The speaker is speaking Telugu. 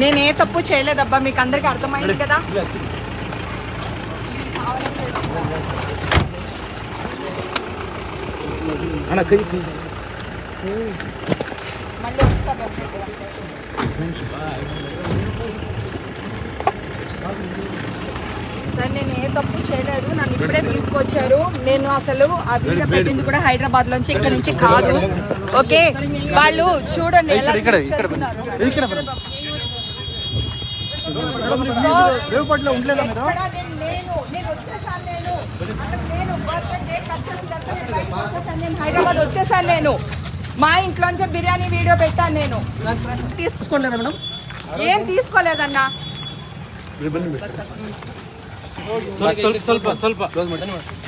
నేనే తప్పు చేయలేదబ్బా, మీకు అందరికి అర్థమైంది కదా. మళ్ళీ వస్తాను. సార్ నేను ఏ తప్పు చేయలేదు, నన్ను ఇప్పుడే తీసుకొచ్చారు. నేను అసలు ఆ వీడియో పెట్టింది కూడా హైదరాబాద్ నుంచి, ఇక్కడ నుంచి కాదు. ఓకే, వాళ్ళు చూడండి ఎలా తీసుకెళ్తున్నారు. హైదరాబాద్ వచ్చేసాను నేను. మా ఇంట్లోంచే బిర్యానీ వీడియో పెట్టాను నేను. తీసుకోలేదా మేడం? ఏం తీసుకోలేదన్నా. ಸ್ವಲ್ಪ